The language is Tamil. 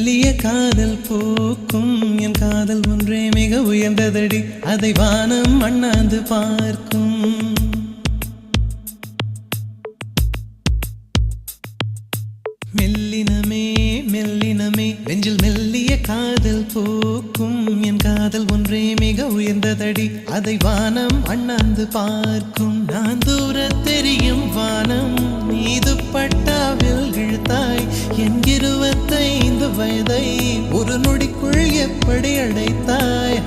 மெல்லிய காதல் போக்கும் என் காதல் ஒன்றே மிக உயர்ந்ததடி அதை வானம் அண்ணாந்து பார்க்கும் மெல்லினமே மெல்லினமே நெஞ்சில் மெல்லிய காதல் போக்கும் என் காதல் ஒன்றே மிக உயர்ந்ததடி அதை வானம் அண்ணாந்து பார்க்கும் நான் தூர தெரியும் வானம் மீது பட்டாவில் இழுத்தாய் என் 25 வயதை ஒரு நொடிக்குள் எப்படி அடைத்தாய்